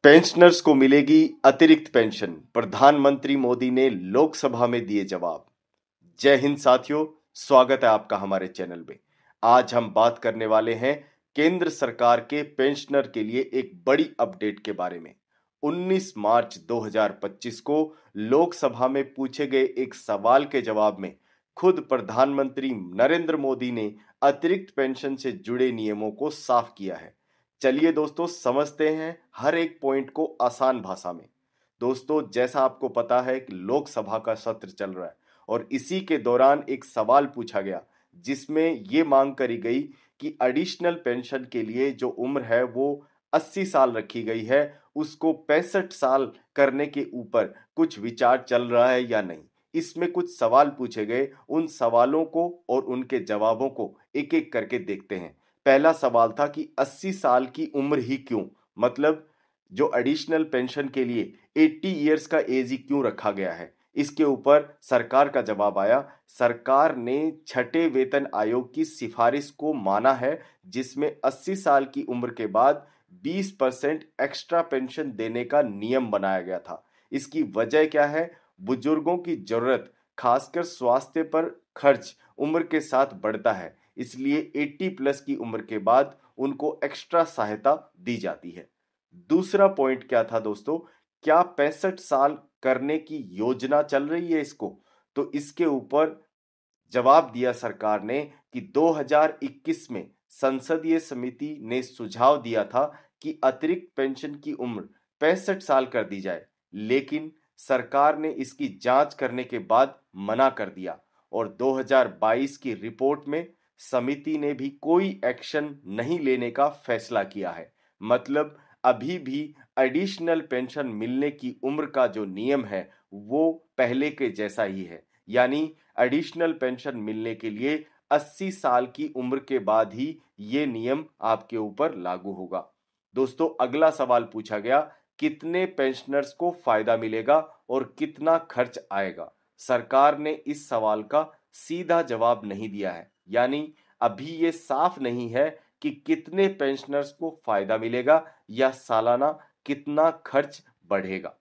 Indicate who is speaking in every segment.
Speaker 1: Pensioners को मिलेगी अतिरिक्त पेंशन, प्रधानमंत्री मोदी ने लोकसभा में दिए जवाब। जय हिंद साथियों, स्वागत है आपका हमारे चैनल में। आज हम बात करने वाले हैं केंद्र सरकार के पेंशनर के लिए एक बड़ी अपडेट के बारे में। 19 मार्च 2025 को लोकसभा में पूछे गए एक सवाल के जवाब में खुद प्रधानमंत्री नरेंद्र मोदी ने अतिरिक्त पेंशन से जुड़े नियमों को साफ किया है। चलिए दोस्तों, समझते हैं हर एक पॉइंट को आसान भाषा में। दोस्तों, जैसा आपको पता है कि लोकसभा का सत्र चल रहा है और इसी के दौरान एक सवाल पूछा गया जिसमें ये मांग करी गई कि एडिशनल पेंशन के लिए जो उम्र है वो 80 साल रखी गई है, उसको 65 साल करने के ऊपर कुछ विचार चल रहा है या नहीं। इसमें कुछ सवाल पूछे गए, उन सवालों को और उनके जवाबों को एक एक करके देखते हैं। पहला सवाल था कि 80 साल की उम्र ही क्यों, मतलब जो एडिशनल पेंशन के लिए 80 इयर्स का एज ही क्यों रखा गया है। इसके ऊपर सरकार का जवाब आया। सरकार ने छठे वेतन आयोग की सिफारिश को माना है, जिसमें 80 साल की उम्र के बाद 20% एक्स्ट्रा पेंशन देने का नियम बनाया गया था। इसकी वजह क्या है? बुजुर्गों की जरूरत, खासकर स्वास्थ्य पर खर्च उम्र के साथ बढ़ता है, इसलिए 80 प्लस की उम्र के बाद उनको एक्स्ट्रा सहायता दी जाती है। दूसरा पॉइंट क्या था दोस्तों? क्या 65 साल करने की योजना चल रही है इसको? तो इसके ऊपर जवाब दिया सरकार ने कि 2021 में संसदीय समिति ने सुझाव दिया था कि अतिरिक्त पेंशन की उम्र 65 साल कर दी जाए, लेकिन सरकार ने इसकी जांच करने के बाद मना कर दिया और 2022 की रिपोर्ट में समिति ने भी कोई एक्शन नहीं लेने का फैसला किया है। मतलब अभी भी एडिशनल पेंशन मिलने की उम्र का जो नियम है वो पहले के जैसा ही है, यानी एडिशनल पेंशन मिलने के लिए 80 साल की उम्र के बाद ही ये नियम आपके ऊपर लागू होगा। दोस्तों, अगला सवाल पूछा गया, कितने पेंशनर्स को फायदा मिलेगा और कितना खर्च आएगा। सरकार ने इस सवाल का सीधा जवाब नहीं दिया है, यानी अभी ये साफ नहीं है कि कितने पेंशनर्स को फायदा मिलेगा या सालाना कितना खर्च बढ़ेगा।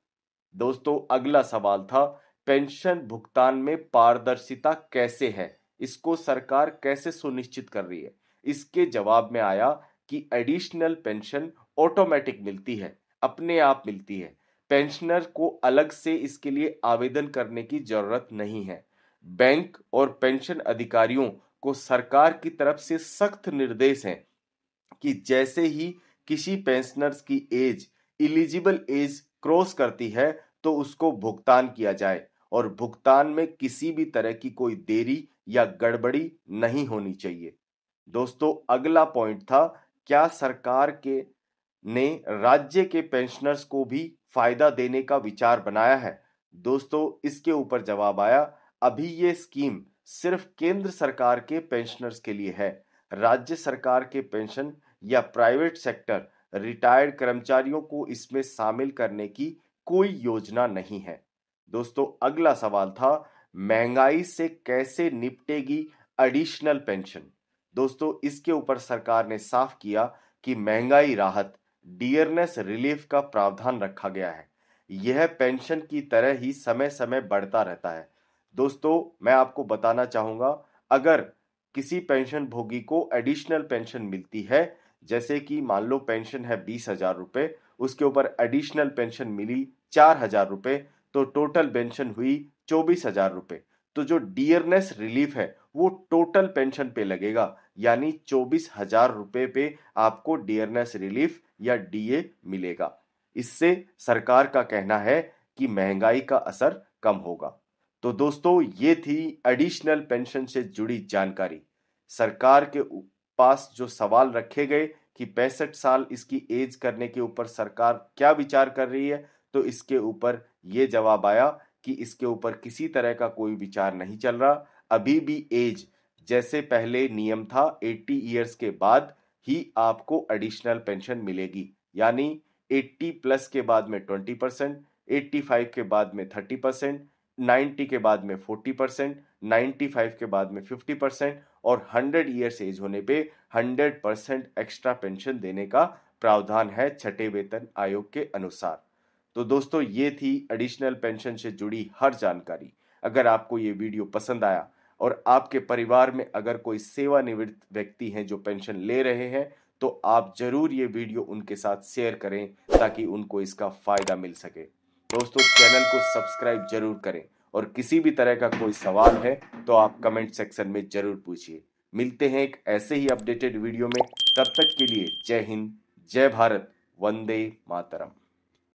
Speaker 1: दोस्तों, अगला सवाल था, पेंशन भुगतान में पारदर्शिता कैसे है, इसको सरकार कैसे सुनिश्चित कर रही है। इसके जवाब में आया कि एडिशनल पेंशन ऑटोमेटिक मिलती है, अपने आप मिलती है। पेंशनर को अलग से इसके लिए आवेदन करने की जरूरत नहीं है। बैंक और पेंशन अधिकारियों को सरकार की तरफ से सख्त निर्देश हैं कि जैसे ही किसी पेंशनर्स की एज, इलिजिबल एज क्रॉस करती है तो उसको भुगतान किया जाए और भुगतान में किसी भी तरह की कोई देरी या गड़बड़ी नहीं होनी चाहिए। दोस्तों, अगला पॉइंट था, क्या सरकार के ने राज्य के पेंशनर्स को भी फायदा देने का विचार बनाया है। दोस्तों, इसके ऊपर जवाब आया, अभी ये स्कीम सिर्फ केंद्र सरकार के पेंशनर्स के लिए है। राज्य सरकार के पेंशन या प्राइवेट सेक्टर रिटायर्ड कर्मचारियों को इसमें शामिल करने की कोई योजना नहीं है। दोस्तों, अगला सवाल था, महंगाई से कैसे निपटेगी एडिशनल पेंशन। दोस्तों, इसके ऊपर सरकार ने साफ किया कि महंगाई राहत, डियरनेस रिलीफ का प्रावधान रखा गया है। यह पेंशन की तरह ही समय समय बढ़ता रहता है। दोस्तों, मैं आपको बताना चाहूंगा, अगर किसी पेंशन भोगी को एडिशनल पेंशन मिलती है, जैसे कि मान लो पेंशन है 20,000 रुपए, उसके ऊपर एडिशनल पेंशन मिली 4,000 रुपए, तो टोटल पेंशन हुई 24,000 रुपए। तो जो डियरनेस रिलीफ है वो टोटल पेंशन पे लगेगा, यानी 24,000 रुपए पे आपको डियरनेस रिलीफ या डीए मिलेगा। इससे सरकार का कहना है कि महंगाई का असर कम होगा। तो दोस्तों, ये थी एडिशनल पेंशन से जुड़ी जानकारी। सरकार के पास जो सवाल रखे गए कि 65 साल इसकी एज करने के ऊपर सरकार क्या विचार कर रही है, तो इसके ऊपर ये जवाब आया कि इसके ऊपर किसी तरह का कोई विचार नहीं चल रहा। अभी भी एज जैसे पहले नियम था 80 इयर्स के बाद ही आपको एडिशनल पेंशन मिलेगी, यानी 80 प्लस के बाद में 20%, 85 के बाद में 30%, 90 के बाद में 40%, 95 के बाद में 50% और 100 ईयर्स एज होने पे 100% एक्स्ट्रा पेंशन देने का प्रावधान है छठे वेतन आयोग के अनुसार। तो दोस्तों, ये थी एडिशनल पेंशन से जुड़ी हर जानकारी। अगर आपको ये वीडियो पसंद आया और आपके परिवार में अगर कोई सेवानिवृत्त व्यक्ति हैं जो पेंशन ले रहे हैं, तो आप जरूर ये वीडियो उनके साथ शेयर करें ताकि उनको इसका फायदा मिल सके। दोस्तों, चैनल को सब्सक्राइब जरूर करें और किसी भी तरह का कोई सवाल है तो आप कमेंट सेक्शन में जरूर पूछिए। मिलते हैं एक ऐसे ही अपडेटेड वीडियो में। तब तक के लिए जय हिंद, जय भारत, वंदे मातरम।